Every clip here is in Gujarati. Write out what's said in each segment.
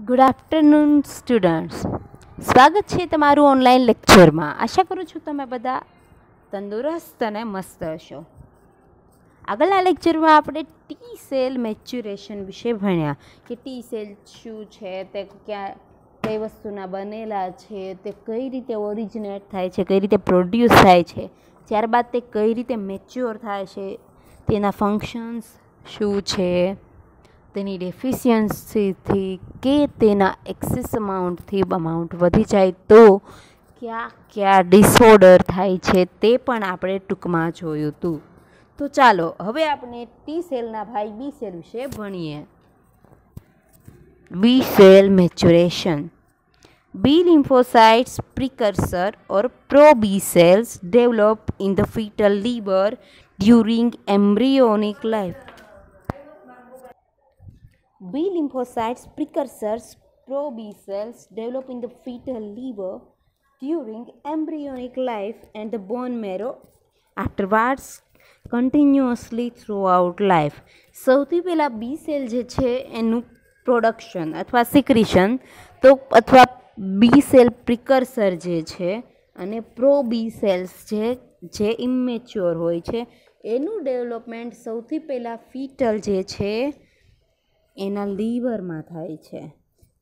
ગુડ આફ્ટરનૂન સ્ટુડન્ટ્સ, સ્વાગત છે તમારું ઓનલાઈન લેક્ચરમાં. આશા કરું છું તમે બધા તંદુરસ્ત અને મસ્ત હશો. આગળના લેક્ચરમાં આપણે ટી સેલ મેચ્યુરેશન વિશે ભણ્યા કે ટી સેલ શું છે, તે કઈ વસ્તુના બનેલા છે, તે કઈ રીતે ઓરિજિનેટ થાય છે, કઈ રીતે પ્રોડ્યુસ થાય છે, ત્યારબાદ તે કઈ રીતે મેચ્યોર થાય છે, તેના ફંક્શન્સ શું છે, તેની ડેફિશિયન્સીથી કે તેના એક્સેસ અમાઉન્ટથી અમાઉન્ટ વધી જાય તો કયા ડિસઓર્ડર થાય છે તે પણ આપણે ટૂંકમાં જોયું હતું. તો ચાલો હવે આપણે ટી સેલના ભાઈ બી સેલ વિશે ભણીએ. બી cell મેચ્યુરેશન. B lymphocytes precursor or pro-B cells develop in the fetal liver during embryonic life. B lymphocytes precursors pro-B cells develop in the fetal liver during embryonic life and the bone marrow afterwards continuously throughout life. સૌથી પહેલાં બી સેલ જે છે એનું પ્રોડક્શન અથવા સિક્રિશન તો અથવા બી સેલ પ્રિકર્સર જે છે અને પ્રો બી સેલ્સ જે ઇમેચ્યોર હોય છે એનું ડેવલપમેન્ટ સૌથી પહેલાં ફીટલ જે છે એના લીવરમાં થાય છે.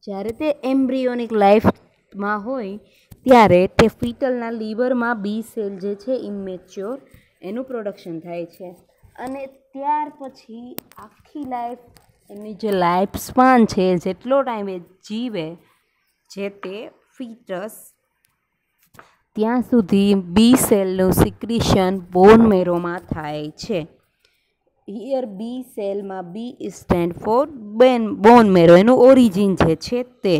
જ્યારે તે એમ્બ્રિયોનિક લાઈફમાં હોય ત્યારે તે ફીટલના લીવરમાં બી સેલ જે છે ઇમેચ્યોર એનું પ્રોડક્શન થાય છે અને ત્યાર પછી આખી લાઈફ એની જે લાઈફ સ્પાન છે, જેટલો ટાઈમ એ જીવે જે તે ફીટસ, ત્યાં સુધી બી સેલનું સિક્રિશન બોન મેરોમાં થાય છે. હિયર બી સેલમાં બી સ્ટેન્ડ ફોર બોન મેરો, એનું ઓરિજિન જે છે તે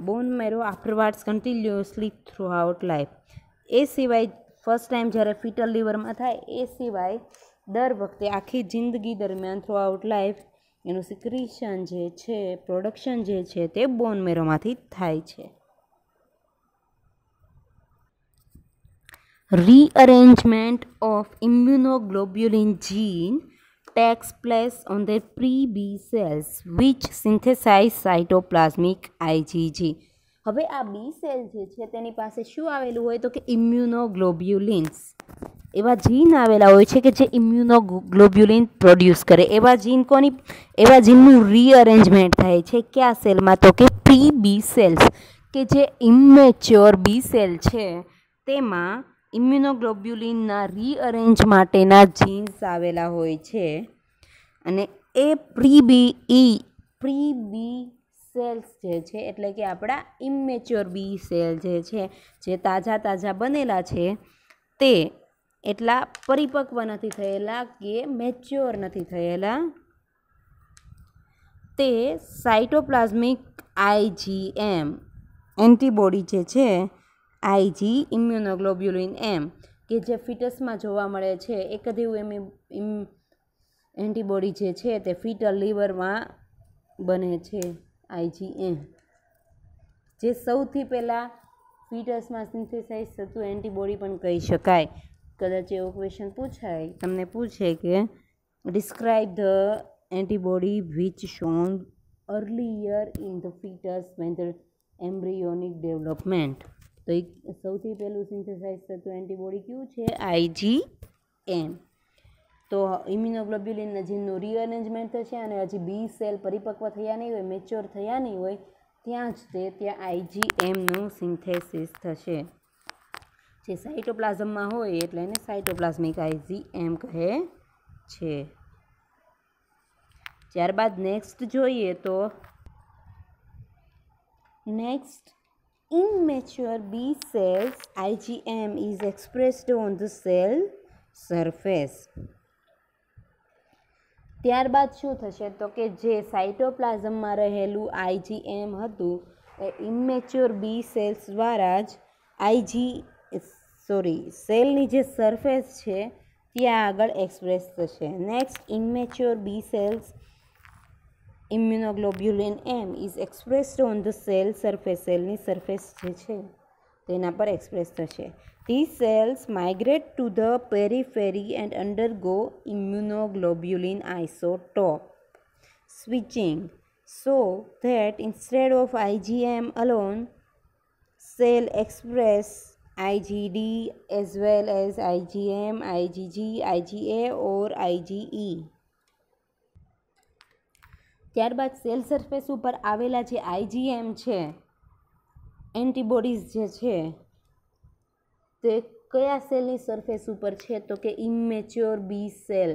બોન મેરો આફ્ટરવાર્ડ્સ કન્ટિન્યુઅસલી થ્રુ આઉટ લાઈફ. એ સિવાય ફર્સ્ટ ટાઈમ જ્યારે ફીટલ લીવરમાં થાય એ સિવાય દર વખતે આખી જિંદગી દરમિયાન થ્રુ આઉટ લાઈફ એનું સિક્રિશન જે છે, પ્રોડક્શન જે છે તે બોન મેરોમાંથી થાય છે. Rearrangement of immunoglobulin gene takes place on the pre-B cells which synthesize cytoplasmic IgG. હવે આ બી સેલ જે છે તેની પાસે શું આવેલું હોય તો કે ઇમ્યુનોગ્લોબ્યુલિન્સ, એવા જીન આવેલા હોય છે કે જે ઇમ્યુનોગ્લોબ્યુલિન પ્રોડ્યુસ કરે. એવા જીનનું રીઅરેન્જમેન્ટ થાય છે કયા સેલમાં તો કે પ્રી બી સેલ્સ, કે જે ઇમેચ્યોર બી સેલ છે તેમાં ઇમ્યુનોગ્લોબ્યુલિનના રીઅરેન્જ માટેના જીન્સ આવેલા હોય છે અને એ પ્રી બી સેલ્સ જે છે એટલે કે આપણા ઇમેચ્યોર બી સેલ જે છે, જે તાજા બનેલા છે તે એટલા પરિપક્વ નથી થયેલા કે મેચ્યોર નથી થયેલા, તે સાઇટોપ્લાઝમિક IgM એન્ટીબોડી જે છે આઈજી ઇમ્યુનોગ્લોબ્યુલિન એમ કે જે ફિટસમાં જોવા મળે છે, એકદિવ એન્ટીબોડી જે છે તે ફીટલ લીવરમાં બને છે. IgM જે સૌથી પહેલાં ફીટસમાં સિન્થેસાઇઝ થતું એન્ટીબોડી પણ કહી શકાય. કદાચ એવો ક્વેશ્ચન પૂછાય, તમને પૂછે કે describe the antibody which shown earlier in the fetus when the embryonic development, તો એ સૌથી પહેલું સિન્થેસાઇઝ થતું એન્ટીબોડી કયું છે? IgM. તો ઇમ્યુનોગ્લોબ્યુલિનના જીનનું રીઅરેન્જમેન્ટ થશે અને હજી બી સેલ પરિપક્વ થયા નહીં હોય, મેચ્યોર થયા નહીં હોય ત્યાં જ ત્યાં IgMનું સિન્થેસિસ થશે. જે સાઇટોપ્લાઝમમાં હોય એટલે એને સાઇટોપ્લાઝમિક IgM કહે છે. ત્યારબાદ નેક્સ્ટ જોઈએ તો immature B cells IgM is expressed on the cell surface. ત્યારબાદ શું થશે તો કે જે સાઇટોપ્લાઝમમાં રહેલું IgM હતું એ ઇમેચ્યોર બી સેલ્સ દ્વારા જ સેલની જે સરફેસ છે ત્યાં આગળ એક્સપ્રેસ થશે. Next, immature B cells immunoglobulin M is expressed on the cell surface. સેલની સરફેસ જે છે તેના પર એક્સપ્રેસ થશે. These cells migrate to the periphery and undergo immunoglobulin isotope. switching, so that instead of IgM alone, cell express IgD as well as IgM, IgG, IgA or IgE. ત્યારબાદ સેલ સરફેસ ઉપર આવેલા જે IgM છે, એન્ટીબોડીઝ જે છે તે કયા સેલની સરફેસ ઉપર છે? તો કે ઇમેચ્યોર બી સેલ.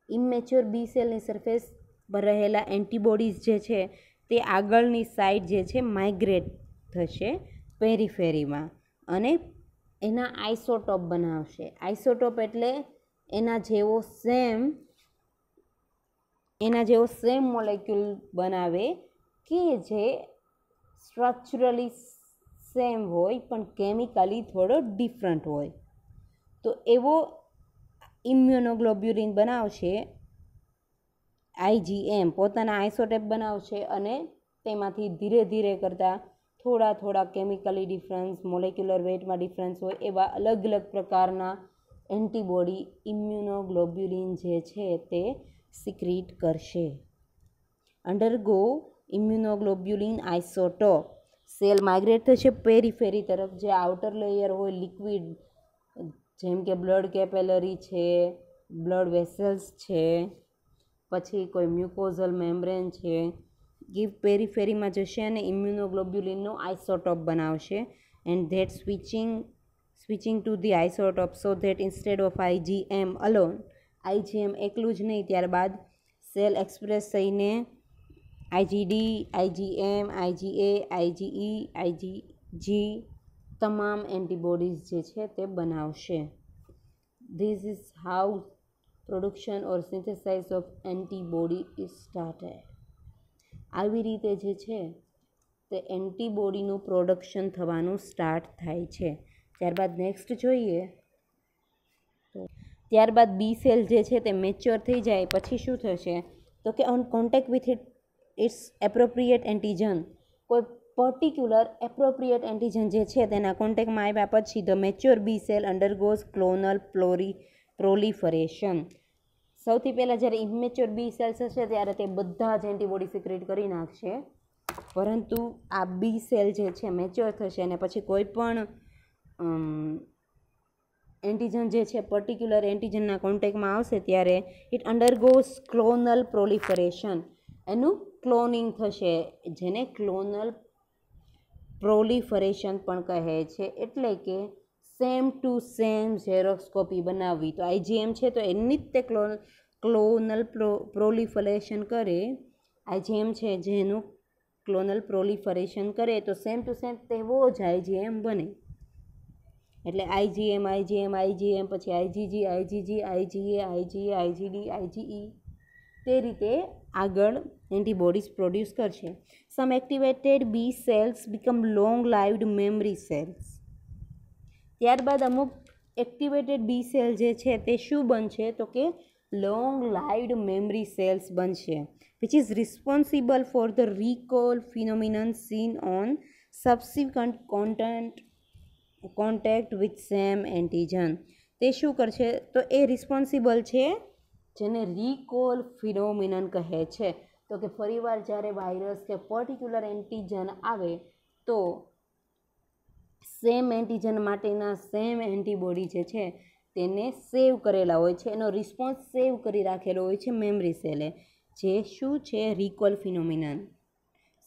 ઇમેચ્યોર બી સેલની સરફેસ પર રહેલા એન્ટીબોડીઝ જે છે તે આગળની સાઈડ જે છે માઇગ્રેટ થશે પેરીફેરીમાં અને એના આઇસોટોપ બનાવશે. આઇસોટોપ એટલે એના જેવો સેમ મોલેક્યુલ બનાવે કે જે સ્ટ્રક્ચરલી સેમ હોય પણ કેમિકલી થોડો ડિફરન્ટ હોય. તો એવો ઇમ્યુનોગ્લોબ્યુલિન બનાવશે IgM, પોતાના આઇસોટોપ બનાવશે અને તેમાંથી ધીરે ધીરે કરતાં થોડા કેમિકલી ડિફરન્સ, મોલેક્યુલર વેટમાં ડિફરન્સ હોય એવા અલગ અલગ પ્રકારના એન્ટીબોડી ઇમ્યુનોગ્લોબ્યુલિન જે છે તે સિક્રીટ કરશે. અંડરગો ઇમ્યુનોગ્લોબ્યુલિન આઇસોટોપ. સેલ માઇગ્રેટ થશે પેરીફેરી તરફ, જે આઉટર લેયર હોય લિક્વિડ, જેમ કે બ્લડ કેપેલરી છે, બ્લડ વેસલ્સ છે, પછી કોઈ મ્યુકોઝલ મેમ્બ્રેન છે, એ પેરીફેરીમાં જશે અને ઇમ્યુનોગ્લોબ્યુલિનનો આઇસોટોપ બનાવશે. And that switching to the isotope so that instead of IgM alone, IgM એકલું જ નહીં, ત્યારબાદ સેલ એક્સપ્રેસ થઈને IgD, IgM, IgA, IgE, IgG તમામ એન્ટીબોડીઝ જે છે તે બનાવશે. This is how production or synthesise of antibody is started. આવી રીતે જે છે તે એન્ટીબોડીનું પ્રોડક્શન થવાનું સ્ટાર્ટ થાય છે. ત્યારબાદ નેક્સ્ટ જોઈએ. ત્યારબાદ બી સેલ જે છે તે મેચ્યોર થઈ જાય પછી શું થશે? તો કે on contact with its appropriate antigen, કોઈ પર્ટિક્યુલર એપ્રોપ્રિએટ એન્ટીજન જે છે તેના કોન્ટેક્ટમાં આવ્યા પછી the mature B cell undergoes clonal proliferation. સૌથી પહેલાં જ્યારે ઇમેચ્યોર બી સેલ્સ હશે ત્યારે તે બધા જ એન્ટીબોડી સિક્રેટ કરી નાખશે, પરંતુ આ બી સેલ જે છે મેચ્યોર થશે અને પછી કોઈ પણ એન્ટીજન જે છે પર્ટિક્યુલર એન્ટીજનના કોન્ટેક્ટમાં આવશે ત્યારે ઇટ અંડરગોઝ ક્લોનલ પ્રોલિફરેશન, એનું ક્લોનિંગ થશે, જેને ક્લોનલ પ્રોલિફરેશન પણ કહે છે. એટલે કે સેમ ટુ સેમ ઝેરોસ્કોપી બનાવવી. તો IgM છે તો એની જ તે ક્લોનલ પ્રોલિફરેશન કરે. IgM છે જેનું ક્લોનલ પ્રોલિફરેશન કરે તો સેમ ટુ સેમ તેવો જ IgM બને. એટલે IgM, IgM, IgM, પછી IgG, IgG, IgA, IgA, IgD, IgE, તે રીતે આગળ એન્ટીબોડીઝ પ્રોડ્યુસ કરશે. Some activated B cells become long lived memory cells. ત્યારબાદ અમુક એક્ટિવેટેડ બી સેલ જે છે તે શું બનશે? તો કે લોંગ લાઇવ્ડ મેમરી સેલ્સ બનશે, which is responsible for the recall phenomenon seen on subsequent contact with same antigen. તે શું કરશે? તો એ રિસ્પોન્સિબલ છે જેને રિકોલ ફિનોમિનન કહે છે. તો કે ફરીવાર જ્યારે વાયરસ કે પર્ટિક્યુલર એન્ટીજન આવે તો સેમ એન્ટીજન માટેના સેમ એન્ટીબોડી જે છે તેને સેવ કરેલા હોય છે, એનો રિસ્પોન્સ સેવ કરી રાખેલો હોય છે મેમરી સેલે, જે શું છે? રિકોલ ફિનોમિનન.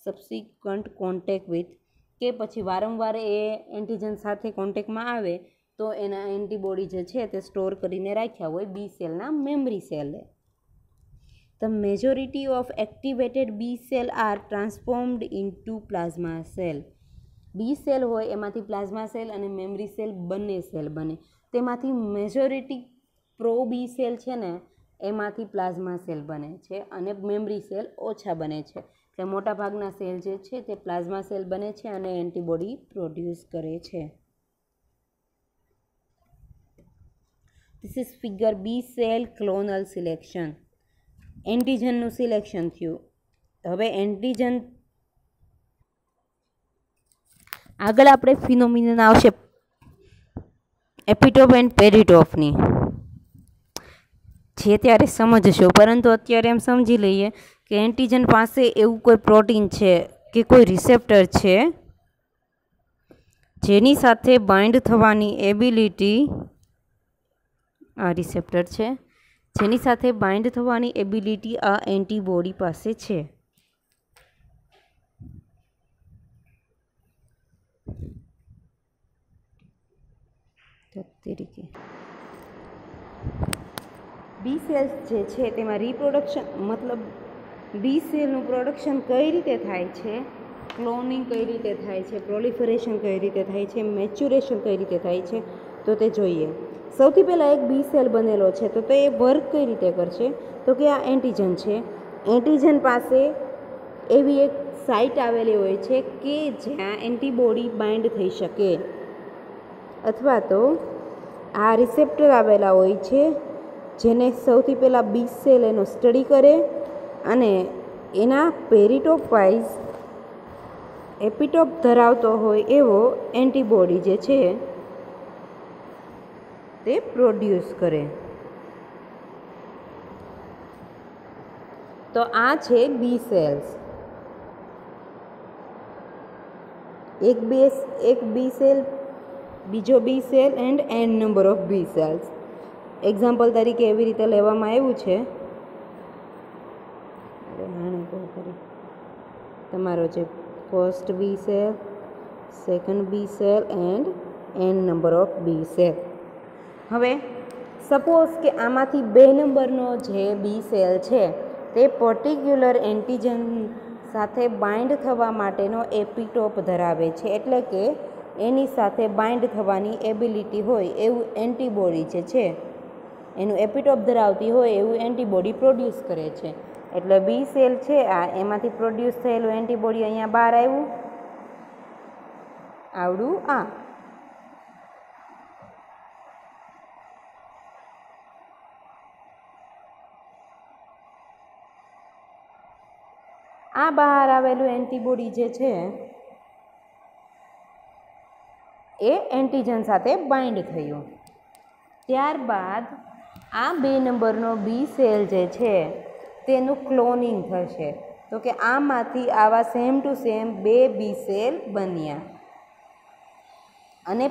સબસિક્વન્ટ કોન્ટેક્ટ વિથ, કે પછી વારંવાર એ એન્ટીજન સાથે કોન્ટેક્ટમાં આવે તો એના એન્ટીબોડી જે છે તે સ્ટોર કરીને રાખ્યા હોય બી સેલના મેમરી સેલે. The majority of activated B cell are transformed into plasma cell. B cell હોય એમાંથી પ્લાઝમા સેલ અને મેમરી સેલ બંને સેલ બને. તેમાંથી મેજોરિટી પ્રો બી સેલ છે ને એમાંથી પ્લાઝમા સેલ બને છે અને મેમરી સેલ ઓછા બને છે. એટલે મોટાભાગના સેલ જે છે તે પ્લાઝમા સેલ બને છે અને એન્ટીબોડી પ્રોડ્યુસ કરે છે. This is figure B cell clonal selection. એન્ટીજનનું સિલેક્શન થયું. હવે એન્ટીજન આગળ આપણે ફિનોમિનન આવશે એપિટોપ એન્ડ પેરિટોપની, જે ત્યારે સમજશો, પરંતુ અત્યારે એમ સમજી લઈએ કે એન્ટીજન પાસે એવું કોઈ પ્રોટીન છે કે કોઈ રિસેપ્ટર છે જેની સાથે બાઇન્ડ થવાની એબિલિટી, આ રિસેપ્ટર છે જેની સાથે બાઇન્ડ થવાની એબિલિટી આ એન્ટીબોડી પાસે છે. તરીકે બી સેલ્સ જે છે તેમાં રિપ્રોડક્શન મતલબ બી સેલનું પ્રોડક્શન કઈ રીતે થાય છે, ક્લોનિંગ કઈ રીતે થાય છે, પ્રોલિફરેશન કઈ રીતે થાય છે, મેચ્યુરેશન કઈ રીતે થાય છે, તો તે જોઈએ. સૌથી પહેલાં એક બી સેલ બનેલો છે તો તે વર્ક કઈ રીતે કરશે, તો કે આ એન્ટીજન છે. એન્ટીજન પાસે એવી એક સાઇટ આવેલી હોય છે કે જ્યાં એન્ટીબોડી બાઇન્ડ થઈ શકે, અથવા તો આ રિસેપ્ટર આવેલા હોય છે જેને સૌથી પહેલાં બી સેલ એનો સ્ટડી કરે અને એના પેરીટોપ વાઇઝ એપિટોપ ધરાવતો હોય એવો એન્ટીબોડી જે છે તે પ્રોડ્યુસ કરે. તો આ છે બી સેલ્સ. એક બી સેલ, બીજો B cell and n number of B cells. Example તરીકે એવી રીતે લેવામાં આવ્યું છે, તમારો જે first B cell, second B cell and n number of B cell. હવે સપોઝ કે આમાંથી 2 નંબરનો જે બી સેલ છે તે પર્ટિક્યુલર એન્ટીજન સાથે બાઇન્ડ થવા માટેનો એપિટોપ ધરાવે છે, એટલે કે એની સાથે બાઇન્ડ થવાની એબિલિટી હોય એવું એન્ટીબોડી જે છે એનું એપિટોપ ધરાવતી હોય એવું એન્ટીબોડી પ્રોડ્યુસ કરે છે. એટલે બી સેલ છે આ, એમાંથી પ્રોડ્યુસ થયેલું એન્ટીબોડી અહીંયા બહાર આવ્યું, આવડું આ બહાર આવેલું એન્ટીબોડી જે છે એ એન્ટીજન સાથે બાઇન્ડ થયું. ત્યારબાદ આ 2 નંબરનો બી સેલ જે છે તેનું ક્લોનિંગ થશે, તો કે આમાંથી આવા same to same 2 B cell બન્યા અને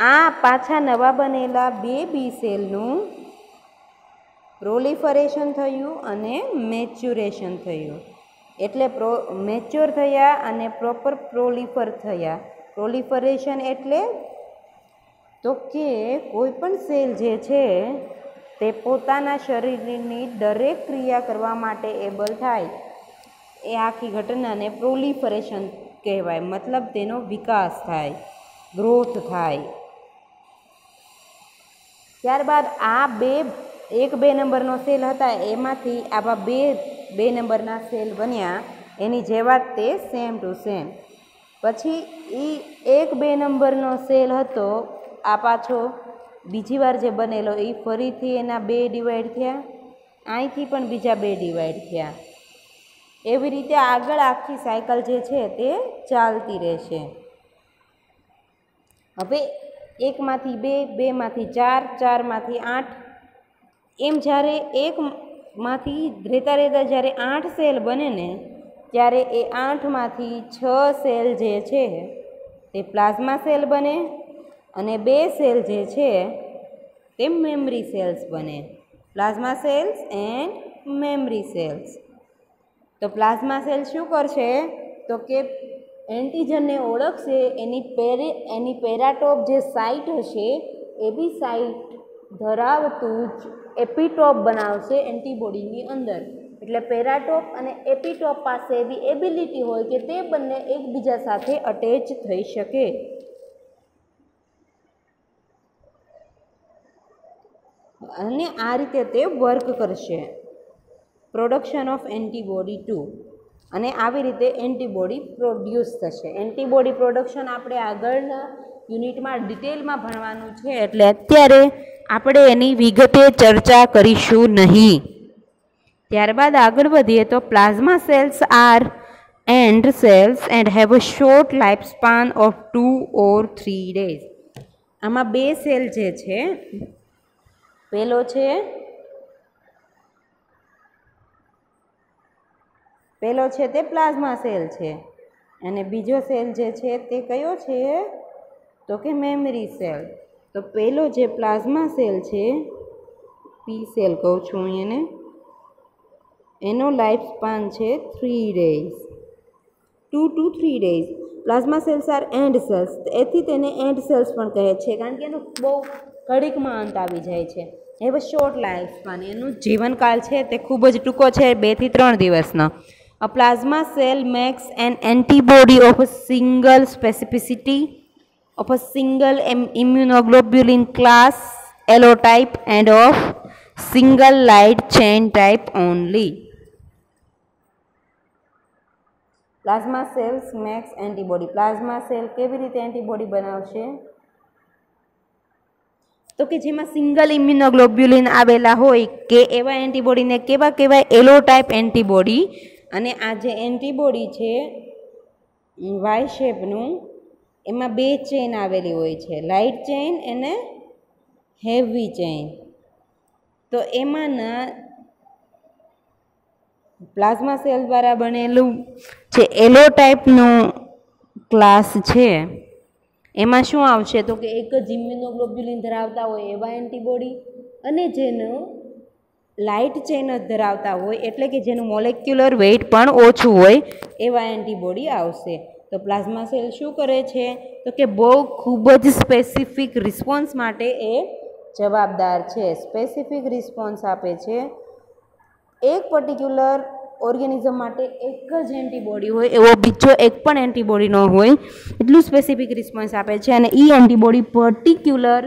આ પાછા નવા બનેલા 2 બી સેલનું પ્રોલિફરેશન થયું અને મેચ્યુરેશન થયું. એટલે મેચ્યોર થયા અને પ્રોપર પ્રોલિફર થયા. પ્રોલિફરેશન એટલે તો કે કોઈ પણ સેલ જે છે તે પોતાના શરીરની દરેક ક્રિયા કરવા માટે એબલ થાય, એ આખી ઘટનાને પ્રોલિફરેશન કહેવાય. મતલબ તેનો વિકાસ થાય, ગ્રોથ થાય. ત્યારબાદ આ 2 નંબરનો સેલ હતા એમાંથી આવા 2 નંબરના સેલ બન્યા, એની જેવા તે સેમ ટુ સેમ. પછી એ 2 નંબરનો સેલ હતો આ પાછો બીજી વાર જે બનેલો એ ફરીથી એના 2 ડિવાઈડ થયા, અહીંથી પણ બીજા 2 ડિવાઈડ થયા. એવી રીતે આગળ આખી સાયકલ જે છે તે ચાલતી રહેશે. હવે 1માંથી 2, 2માંથી 4, 4માંથી 8, એમ જ્યારે 1માંથી રહેતા જ્યારે 8 સેલ બને ને ત્યારે એ 8માંથી 6 સેલ જે છે તે પ્લાઝમા સેલ બને અને 2 સેલ જે છે તે મેમરી સેલ્સ બને. Plasma cells and memory cells. તો પ્લાઝમા સેલ શું કરશે, તો કે એન્ટીજનને ઓળખશે, એની પેરાટોપ જે સાઇટ હશે એ બી સાઇટ ધરાવતું જ એપિટોપ બનાવશે એન્ટીબોડીની અંદર. એટલે પેરાટોપ અને એપિટોપ પાસે એવી એબિલિટી હોય કે તે બંને એકબીજા સાથે અટેચ થઈ શકે. અને આ રીતે તે વર્ક કરશે. પ્રોડક્શન ઓફ એન્ટીબોડી 2, અને આવી રીતે એન્ટીબોડી પ્રોડ્યુસ થશે. એન્ટીબોડી પ્રોડક્શન આપણે આગળના યુનિટમાં ડિટેલમાં ભણવાનું છે, એટલે અત્યારે આપણે એની વિગતે ચર્ચા કરીશું નહીં. ત્યારબાદ આગળ વધીએ તો plasma cells are end cells and have a short life span of 2 or 3 days. આમાં 2 સેલ જે છે, પહેલો છે પહેલો છે તે પ્લાઝમા સેલ છે અને બીજો સેલ જે છે તે કયો છે તો કે મેમરી સેલ. તો પહેલો જે પ્લાઝમા સેલ છે, પી સેલ કહું છું હું એને, એનો લાઈફ સ્પાન છે 3 days, 2 to 3 days. Plasma cells are end cells, એથી તેને એન્ડ સેલ્સ પણ કહે છે કારણ કે એનો બહુ ઘડીકમાં અંત આવી જાય છે. Have a short life span, એનું જીવનકાળ છે તે ખૂબ જ ટૂંકો છે, 2 થી 3 દિવસનો. A plasma cell makes an antibody of a single specificity of a single immunoglobulin class allotype and of single light chain type only. Plasma cells makes antibody. Plasma cell કેવી રીતે એન્ટીબોડી બનાવશે તો કે જેમાં સિંગલ ઇમ્યુનોગ્લોબ્યુલિન આવેલા હોય કે એવા એન્ટીબોડીને કેવા કહેવાય? એલોટાઇપ એન્ટીબોડી. અને આ જે એન્ટીબોડી છે વાય શેપનું, એમાં 2 ચેઇન આવેલી હોય છે, લાઇટ ચેઇન અને હેવી ચેઇન. તો એમાંના પ્લાઝમા સેલ દ્વારા બનેલું જે એલોટાઇપનું ક્લાસ છે એમાં શું આવશે તો કે એક જ ઇમ્યુનોગ્લોબ્યુલિન ધરાવતા હોય એવા એન્ટીબોડી અને જેનું લાઇટ ચેઇન જ ધરાવતા હોય એટલે કે જેનું મોલેક્યુલર વેઇટ પણ ઓછું હોય એવા એન્ટીબોડી આવશે. તો પ્લાઝમા સેલ શું કરે છે તો કે બહુ ખૂબ જ સ્પેસિફિક રિસ્પોન્સ માટે એ જવાબદાર છે. સ્પેસિફિક રિસ્પોન્સ આપે છે. એક પર્ટિક્યુલર ઓર્ગેનિઝમ માટે એક જ એન્ટીબોડી હોય એવો બીજો એક પણ એન્ટીબોડી ન હોય એટલું સ્પેસિફિક રિસ્પોન્સ આપે છે. અને એ એન્ટીબોડી પર્ટિક્યુલર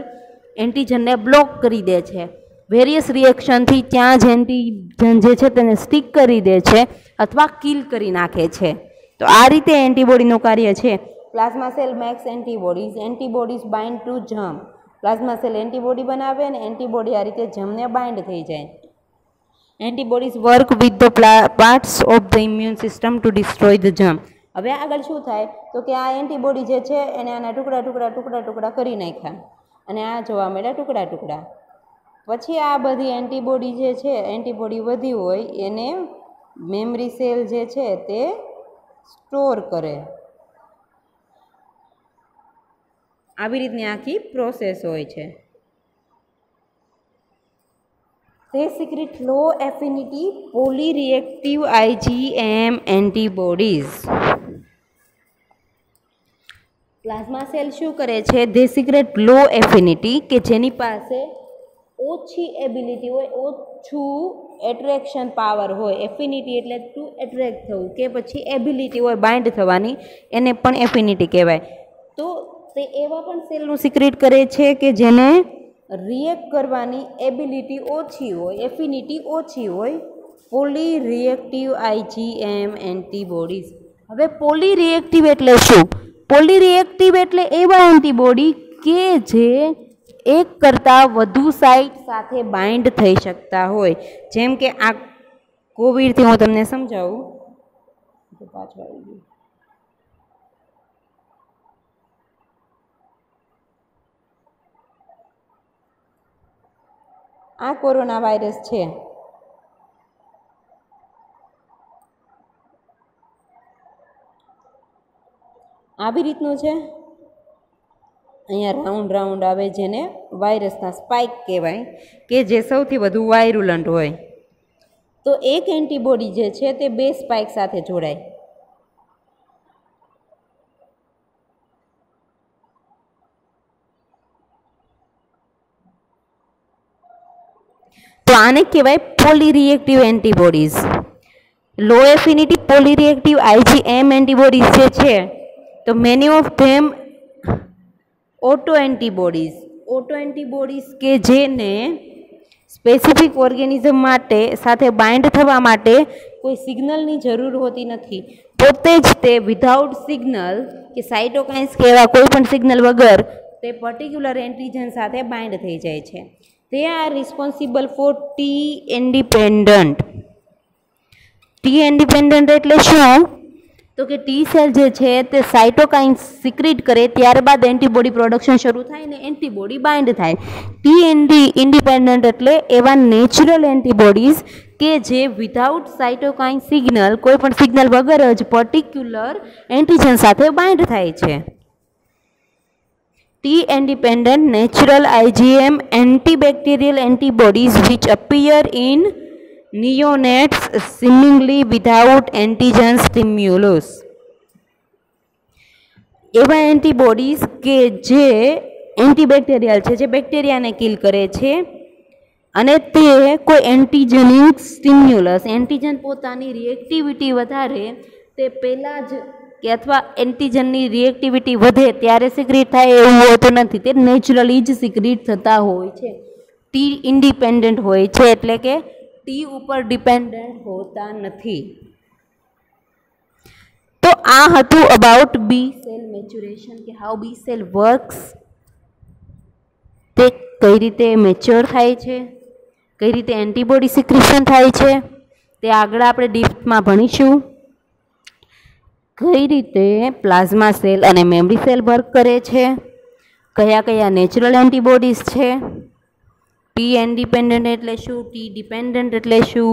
એન્ટીજનને બ્લોક કરી દે છે. વેરિયસ રિએક્શનથી ત્યાં જ એન્ટીજન જે છે તેને સ્ટીક કરી દે છે અથવા કિલ કરી નાખે છે. તો આ રીતે એન્ટીબોડીનું કાર્ય છે. Plasma cell makes antibodies. Antibodies bind to germ. Plasma cell antibody બનાવે અને એન્ટીબોડી આ રીતે જર્મને બાઇન્ડ થઈ જાય. Antibodies work with the parts of the immune system to destroy the germ. હવે આગળ શું થાય તો કે આ એન્ટીબોડી જે છે એને આના ટુકડા ટુકડા ટુકડા ટુકડા કરી નાખ્યા અને આ જોવા મળ્યા ટુકડા ટુકડા. પછી આ બધી એન્ટીબોડી જે છે, એન્ટીબોડી વધી હોય એને મેમરી સેલ જે છે તે સ્ટોર કરે. આવી રીતની આખી પ્રોસેસ હોય છે. They secrete low affinity polyreactive IgM antibodies. Plasma cell શું કરે છે? They secrete low affinity કે જેની પાસે ઓછી એબિલિટી હોય, ઓછું એટ્રેક્શન પાવર હોય. એફિનિટી એટલે ટુ એટ્રેક્ટ થવું કે પછી એબિલિટી હોય બાઇન્ડ થવાની, એને પણ એફિનિટી કહેવાય. તો તે એવા પણ સેલનું સિક્રેટ કરે છે કે જેને રિએક્ટ કરવાની એબિલિટી ઓછી હોય, એફિનિટી ઓછી હોય. પોલીરિએક્ટિવ IgM એન્ટીબોડીઝ. હવે પોલીરિએક્ટિવ એટલે શું? પોલીરિએક્ટિવ એટલે એવા એન્ટીબોડી કે જે એક કરતાં વધુ સાઇટ સાથે બાઇન્ડ થઈ શકતા હોય. જેમ કે આ કોવિડથી હું તમને સમજાવું. પાછળ આવી ગયું. આ કોરોના વાયરસ છે. આવી રીતનું છે. અહીંયા રાઉન્ડ રાઉન્ડ આવે જેને વાયરસના સ્પાઇક કહેવાય કે જે સૌથી વધુ વાયરુલન્ટ હોય. તો એક એન્ટીબોડી જે છે તે 2 સ્પાઇક સાથે જોડાય. તો આને કહેવાય પોલીરિએક્ટિવ એન્ટીબોડીઝ. લો એફિનિટી પોલીરિએક્ટિવ IgM એન્ટીબોડીઝ જે છે તો many of them auto antibodies કે જેને સ્પેસિફિક ઓર્ગેનિઝમ માટે સાથે બાઇન્ડ થવા માટે કોઈ સિગ્નલની જરૂર હોતી નથી. પોતે જ તે વિધાઉટ સિગ્નલ કે સાઇટોકાઇન્સ કે એવા કોઈ પણ સિગ્નલ વગર તે પર્ટિક્યુલર એન્ટીજન સાથે બાઇન્ડ થઈ જાય છે. They are responsible for T independent. T independent એટલે શું તો કે ટી સેલ જે છે તે સાઇટોકાઇન્સ સિક્રેટ કરે ત્યારબાદ એન્ટીબોડી પ્રોડક્શન શરૂ થાય ને એન્ટીબોડી બાઇન્ડ થાય. ટી ઇન્ડિપેન્ડન્ટ એટલે એવા નેચરલ એન્ટીબોડીઝ કે જે વિધાઉટ સાઇટોકાઇન સિગ્નલ, કોઈ પણ સિગ્નલ વગર જ પર્ટિક્યુલર એન્ટીજન સાથે બાઇન્ડ થાય છે. T independent natural IgM antibacterial antibodies which appear in neonates seemingly without antigen stimulus. એવા એન્ટીબોડીઝ કે જે એન્ટીબેક્ટેરિયલ છે, જે બેક્ટેરિયાને કિલ કરે છે અને તે કોઈ એન્ટીજનિક સ્ટિમ્યુલસ, એન્ટીજન પોતાની રિએક્ટિવિટી વધારે તે પહેલાં જ કે અથવા એન્ટીજનની રિએક્ટિવિટી વધે ત્યારે સિક્રેટ થાય એવું હોતું નથી. તે નેચરલી જ સિક્રેટ થતા હોય છે. ટી ઇન્ડિપેન્ડન્ટ હોય છે, એટલે કે ટી ઉપર ડિપેન્ડન્ટ હોતા નથી. તો આ હતું અબાઉટ બી સેલ મેચ્યુરેશન, કે હાઉ બી સેલ વર્ક્સ, તે કઈ રીતે મેચ્યોર થાય છે, કઈ રીતે એન્ટીબોડી સિક્રેશન થાય છે, તે આગળ આપણે ડીપમાં ભણીશું. કઈ રીતે પ્લાઝમા સેલ અને મેમરી સેલ વર્ક કરે છે, કયા કયા નેચરલ એન્ટીબોડીઝ છે, ટી ઇન્ડિપેન્ડન્ટ એટલે શું, ટી ડિપેન્ડન્ટ એટલે શું.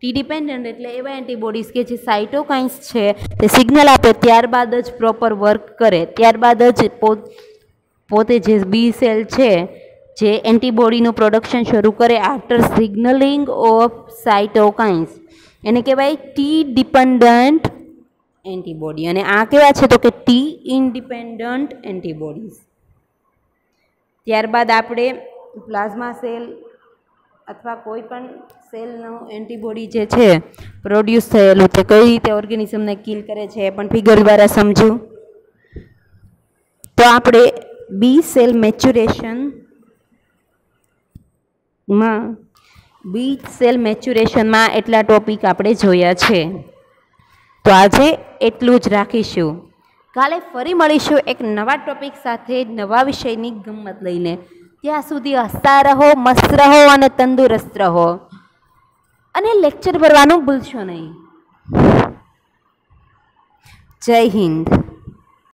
ટી ડિપેન્ડન્ટ એટલે એવા એન્ટીબોડીઝ કે જે સાઇટોકાઇન્સ છે તે સિગ્નલ આપે ત્યારબાદ જ પ્રોપર વર્ક કરે, ત્યારબાદ જ પોતે જે બી સેલ છે જે એન્ટીબોડીનું પ્રોડક્શન શરૂ કરે આફ્ટર સિગ્નલિંગ ઓફ સાઇટોકાઇન્સ, એને કહેવાય ટી ડિપેન્ડન્ટ એન્ટીબોડી. અને આ કેવા છે તો કે ટી ઇન્ડિપેન્ડન્ટ એન્ટીબોડીઝ. ત્યારબાદ આપણે પ્લાઝમા સેલ અથવા કોઈ પણ સેલનું એન્ટીબોડી જે છે પ્રોડ્યુસ થયેલું તે કઈ રીતે ઓર્ગેનિઝમને કિલ કરે છે એ પણ ફિગર દ્વારા સમજ્યું. તો આપણે બી સેલ મેચ્યુરેશનમાં એટલા ટોપિક આપણે જોયા છે. તો આજે એટલું જ રાખીશું. કાલે ફરી મળીશું એક નવા ટોપિક સાથે, નવા વિષયની ગમ્મત લઈને. ત્યાં સુધી હસતા રહો, મસ્ત રહો અને તંદુરસ્ત રહો. અને લેક્ચર ભરવાનું ભૂલશો નહીં. જય હિન્દ.